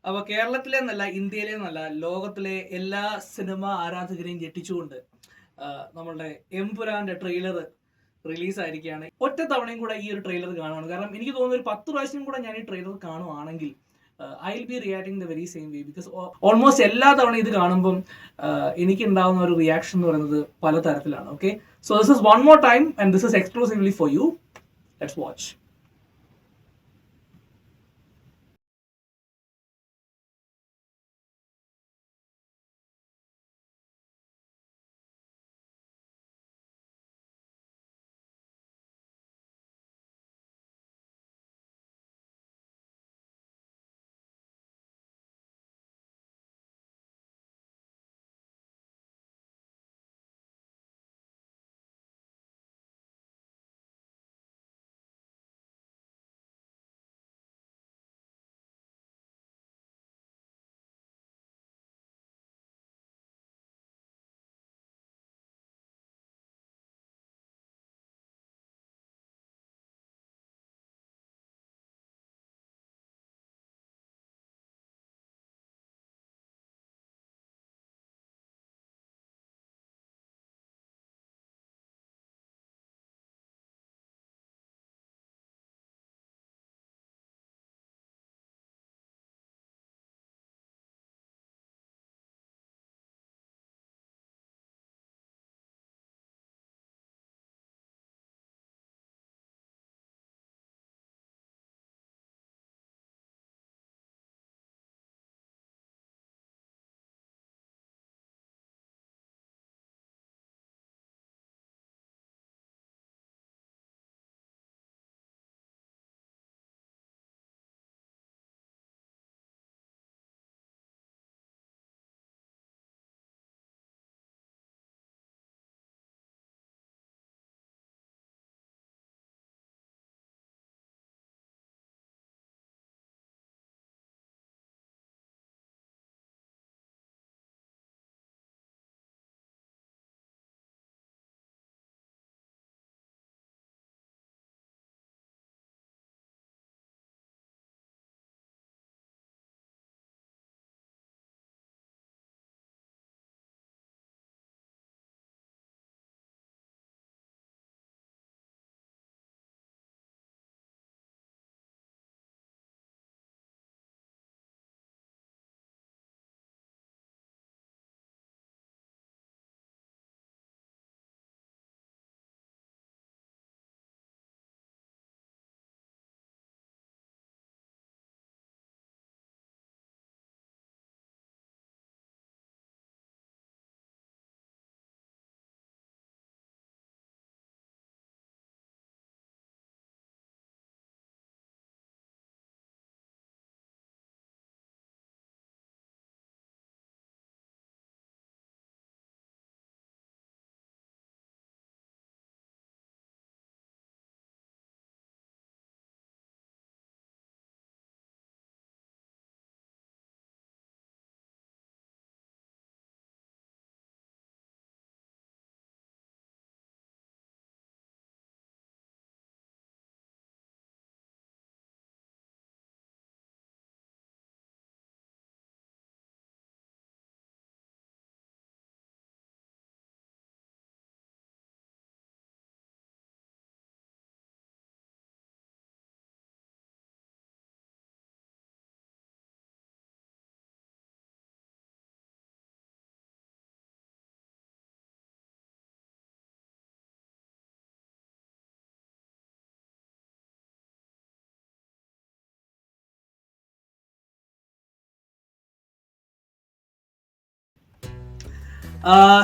അപ്പൊ കേരളത്തിലെ എന്നല്ല, ഇന്ത്യയിലെ എന്നല്ല, ലോകത്തിലെ എല്ലാ സിനിമ ആരാധകരെയും ഞെട്ടിച്ചുകൊണ്ട് നമ്മളുടെ എംപുരാന്റെ ട്രെയിലർ റിലീസ് ആയിരിക്കുകയാണ്. ഒറ്റ തവണയും കൂടെ ഈ ഒരു ട്രെയിലർ കാണുവാണ്. കാരണം എനിക്ക് തോന്നുന്നു ഒരു 10 പ്രാവശ്യം കൂടെ ഞാൻ ഈ ട്രെയിലർ കാണുവാണെങ്കിൽ I will be reacting the very same way. Because almost എല്ലാ തവണ ഇത് കാണുമ്പം എനിക്ക് ഉണ്ടാവുന്ന ഒരു റിയാക്ഷൻ എന്ന് പറയുന്നത് പലതരത്തിലാണ്. Okay, so this is one more time and this is exclusively for you. Let's watch.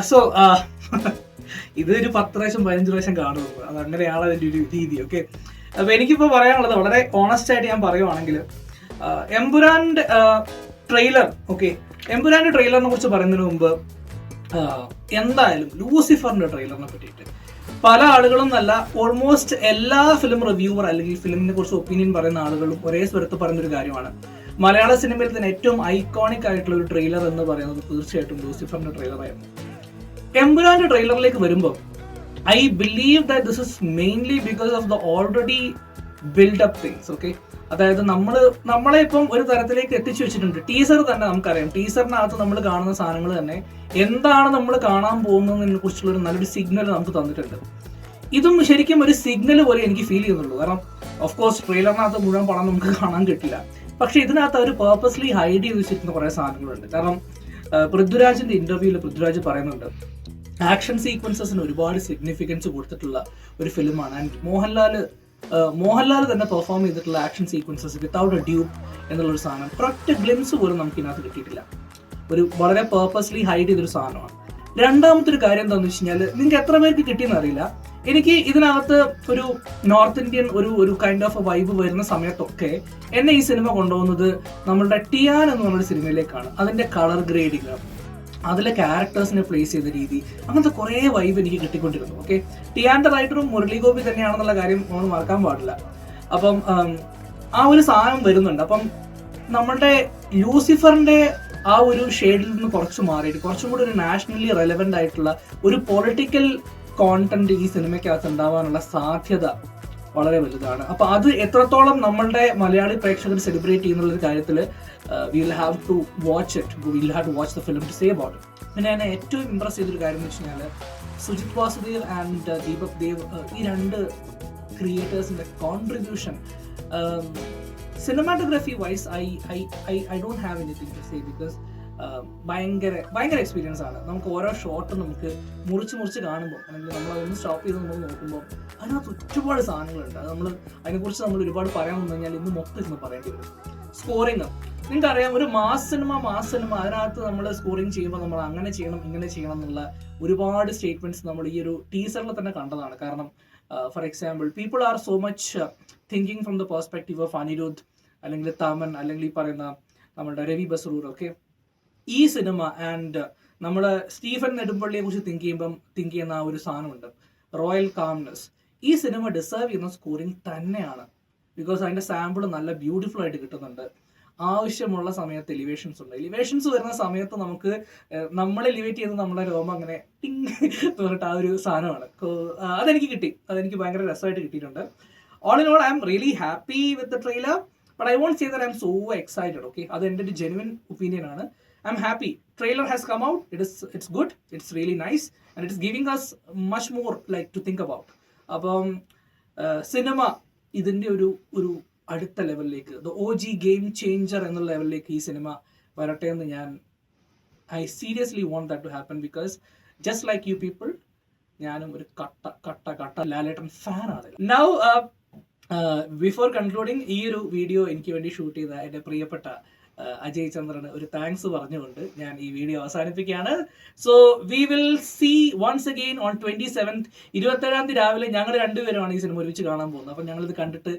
So ഇതൊരു 10 പ്രാവശ്യം 15 പ്രാവശ്യം കാണുള്ളൂ. അത് അങ്ങനെയാണ് അതിൻ്റെ ഒരു രീതി. ഓക്കെ, അപ്പൊ എനിക്കിപ്പോൾ പറയാനുള്ളത് വളരെ ഓണസ്റ്റ് ആയിട്ട് ഞാൻ പറയുവാണെങ്കിൽ, എംപുരാന്റെ ട്രെയിലർ, ഓക്കെ, എംപുരാന്റെ ട്രെയിലറിനെ കുറിച്ച് പറയുന്നതിന് മുമ്പ് എന്തായാലും ലൂസിഫറിന്റെ ട്രെയിലറിനെ പറ്റിയിട്ട് പല ആളുകളും നല്ല ഓൾമോസ്റ്റ് എല്ലാ ഫിലിം റിവ്യൂവർ അല്ലെങ്കിൽ ഫിലിമിനെ കുറിച്ച് ഒപ്പീനിയൻ പറയുന്ന ആളുകളും ഒരേ സ്വരത്ത് പറയുന്നൊരു കാര്യമാണ്, മലയാള സിനിമയിൽ തന്നെ ഏറ്റവും ഐക്കോണിക് ആയിട്ടുള്ള ഒരു ട്രെയിലർ എന്ന് പറയുന്നത് തീർച്ചയായിട്ടും ലൂസിഫറിന്റെ ട്രെയിലറായിരുന്നു. എംപുരാന്റെ ട്രെയിലറിലേക്ക് വരുമ്പോൾ I believe that this is mainly because of the already buildup things. Okay, അതായത് നമ്മളെ ഇപ്പം ഒരു തരത്തിലേക്ക് എത്തിച്ചു വെച്ചിട്ടുണ്ട്. ടീസർ തന്നെ നമുക്കറിയാം, ടീസറിനകത്ത് നമ്മൾ കാണുന്ന സാധനങ്ങൾ തന്നെ എന്താണ് നമ്മൾ കാണാൻ പോകുന്നതിനെ കുറിച്ചുള്ള ഒരു നല്ലൊരു സിഗ്നൽ നമുക്ക് തന്നിട്ടുണ്ട്. ഇതും ശരിക്കും ഒരു സിഗ്നൽ പോലെ എനിക്ക് ഫീൽ ചെയ്യുന്നുള്ളൂ. കാരണം ഓഫ് കോഴ്സ് ട്രെയിലറിനകത്ത് മുഴുവൻ പണം നമുക്ക് കാണാൻ കിട്ടില്ല, പക്ഷെ ഇതിനകത്ത് അവർ പേർപ്പസ്ലി ഹൈഡ് ചെയ്ത് വെച്ചിരിക്കുന്ന കുറേ സാധനങ്ങളുണ്ട്. കാരണം പൃഥ്വിരാജിന്റെ ഇന്റർവ്യൂവിൽ പൃഥ്വിരാജ് പറയുന്നുണ്ട് ആക്ഷൻ സീക്വൻസസിന് ഒരുപാട് സിഗ്നിഫിക്കൻസ് കൊടുത്തിട്ടുള്ള ഒരു ഫിലിമാണ്. ആൻഡ് മോഹൻലാൽ തന്നെ പെർഫോം ചെയ്തിട്ടുള്ള action sequences without A dupe എന്നുള്ളൊരു സാധനം ഒരൊറ്റ ഗ്ലിംസ് പോലും നമുക്ക് ഇതിനകത്ത് കിട്ടിയിട്ടില്ല. ഒരു വളരെ പേർപ്പസ്ലി ഹൈഡ് ചെയ്തൊരു സാധനമാണ്. രണ്ടാമത്തെ ഒരു കാര്യം എന്താണെന്ന് വെച്ച് കഴിഞ്ഞാൽ, നിങ്ങൾക്ക് എത്ര പേർക്ക് കിട്ടിയെന്ന് അറിയില്ല, എനിക്ക് ഇതിനകത്ത് ഒരു നോർത്ത് ഇന്ത്യൻ ഒരു കൈൻഡ് ഓഫ് വൈബ് വരുന്ന സമയത്തൊക്കെ എന്നെ ഈ സിനിമ കൊണ്ടുപോകുന്നത് നമ്മളുടെ ടിയാൻ എന്ന് പറഞ്ഞൊരു സിനിമയിലേക്കാണ്. അതിന്റെ കളർ ഗ്രേഡിങ്, അതിലെ ക്യാരക്ടേഴ്സിനെ പ്ലേസ് ചെയ്ത രീതി, അങ്ങനത്തെ കുറേ വൈബ് എനിക്ക് കിട്ടിക്കൊണ്ടിരുന്നു. ഓക്കെ, ടിയാന്റെ റൈറ്ററും മുരളി ഗോപി തന്നെയാണെന്നുള്ള കാര്യം നമ്മൾ മറക്കാൻ പാടില്ല. അപ്പം ആ ഒരു സാധനം വരുന്നുണ്ട്. അപ്പം നമ്മളുടെ ലൂസിഫറിന്റെ ആ ഒരു ഷെയ്ഡിൽ നിന്ന് കുറച്ച് മാറിയിട്ട് കുറച്ചും കൂടി ഒരു നാഷണലി റെലവെന്റ് ആയിട്ടുള്ള ഒരു പൊളിറ്റിക്കൽ കോണ്ടന്റ് ഈ സിനിമയ്ക്കകത്ത് ഉണ്ടാവാനുള്ള സാധ്യത വളരെ വലുതാണ്. അപ്പൊ അത് എത്രത്തോളം നമ്മളുടെ മലയാളി പ്രേക്ഷകർ സെലിബ്രേറ്റ് ചെയ്യുന്ന കാര്യത്തിൽ will have to watch the film to say about it. പിന്നെ എന്നെ ഏറ്റവും ഇംപ്രസ് ചെയ്തൊരു കാര്യം എന്ന് വെച്ച് കഴിഞ്ഞാൽ സുജിത് വാസുദേവ് ആൻഡ് ദീപക് ദേവ്, ഈ രണ്ട് ക്രിയേറ്റേഴ്സിന്റെ contribution. Cinematography wise I don't have anything to say because ഭയങ്കര എക്സ്പീരിയൻസ് ആണ്. നമുക്ക് ഓരോ ഷോട്ടും നമുക്ക് മുറിച്ച് കാണുമ്പോൾ, അല്ലെങ്കിൽ നമ്മൾ അതൊന്ന് സ്റ്റോപ്പ് ചെയ്ത് നമ്മൾ നോക്കുമ്പോൾ അതിനകത്ത് ഒരുപാട് സാധനങ്ങളുണ്ട്. അത് അതിനെക്കുറിച്ച് നമ്മൾ ഒരുപാട് പറയാൻ വന്നു കഴിഞ്ഞാൽ ഇന്ന് മൊത്തം ഇന്ന് പറയേണ്ടി വരും. സ്കോറിങ് നിങ്ങൾക്കറിയാം, ഒരു മാസ് സിനിമ അതിനകത്ത് നമ്മൾ സ്കോറിങ് ചെയ്യുമ്പോൾ നമ്മൾ അങ്ങനെ ചെയ്യണം ഇങ്ങനെ ചെയ്യണം എന്നുള്ള ഒരുപാട് സ്റ്റേറ്റ്മെന്റ്സ് നമ്മൾ ഈ ഒരു ടീസറിൽ തന്നെ കണ്ടതാണ്. കാരണം for example, people are so much thinking from the perspective of Anirudh, അല്ലെങ്കിൽ തമൻ, അല്ലെങ്കിൽ ഈ പറയുന്ന നമ്മുടെ രവി ബസ്രൂർ. ഓക്കെ, ഈ സിനിമ ആൻഡ് നമ്മൾ സ്റ്റീഫൻ നെടുമ്പള്ളിയെ കുറിച്ച് തിങ്ക് ചെയ്യുന്ന ആ ഒരു സാധനമുണ്ട്, റോയൽ കാംനെസ്. ഈ സിനിമ ഡിസേർവ് ചെയ്യുന്ന സ്കോറിങ് തന്നെയാണ്. ബിക്കോസ് അതിന്റെ സാമ്പിൾ നല്ല ബ്യൂട്ടിഫുൾ ആയിട്ട് കിട്ടുന്നുണ്ട്. ആവശ്യമുള്ള സമയത്ത് എലിവേഷൻസ് ഉണ്ട്. എലിവേഷൻസ് വരുന്ന സമയത്ത് നമ്മൾ എലിവേറ്റ് ചെയ്ത് നമ്മുടെ രോമം അങ്ങനെ ടിങ് പറഞ്ഞിട്ട് ആ ഒരു സാധനമാണ്. അതെനിക്ക് കിട്ടി, അതെനിക്ക് ഭയങ്കര രസമായിട്ട് കിട്ടിയിട്ടുണ്ട്. All in all I am really happy with the trailer, but I won't say that I am so excited. Okay, അത് എൻ്റെ ഒരു ജെനുവിൻ ഒപ്പീനിയൻ ആണ്. I'm happy. Trailer has come out. It's good. It's really nice, and it is giving us much more like to think about. അപ്പം cinema ഇതിൻ്റെ ഒരു അടുത്ത ലെവലിലേക്ക്, the OG game changer എന്നുള്ള ലെവലിലേക്ക് ഈ സിനിമ വരട്ടെ എന്ന് I seriously want that to happen, because just like you people, ഞാനും ഒരു കട്ട ലാലേട്ടൻ ഫാനാണ്. Now before concluding, ഈ ഒരു വീഡിയോ എനിക്ക് വേണ്ടി ഷൂട്ട് ചെയ്ത എൻ്റെ പ്രിയപ്പെട്ട അജയ് ചന്ദ്രന് ഒരു താങ്ക്സ് പറഞ്ഞുകൊണ്ട് ഞാൻ ഈ വീഡിയോ അവസാനിപ്പിക്കുകയാണ്. So we will see once again on 27th, 27-ാം തീയതി രാവിലെ ഞങ്ങൾ രണ്ടുപേരുമാണ് ഈ സിനിമ ഒരുമിച്ച് കാണാൻ പോകുന്നത്. അപ്പം ഞങ്ങളിത് കണ്ടിട്ട്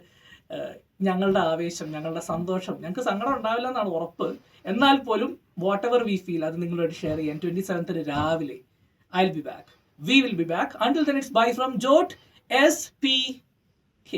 ഞങ്ങളുടെ ആവേശം, ഞങ്ങളുടെ സന്തോഷം, ഞങ്ങൾക്ക് സങ്കടം ഉണ്ടാവില്ല എന്നാണ് ഉറപ്പ്. എന്നാൽ പോലും വാട്ട് എവർ വി ഫീൽ അത് നിങ്ങളോട് ഷെയർ ചെയ്യാൻ 27th രാവിലെ I will B back. We will be back. Until then, it's bye from Jot SPK.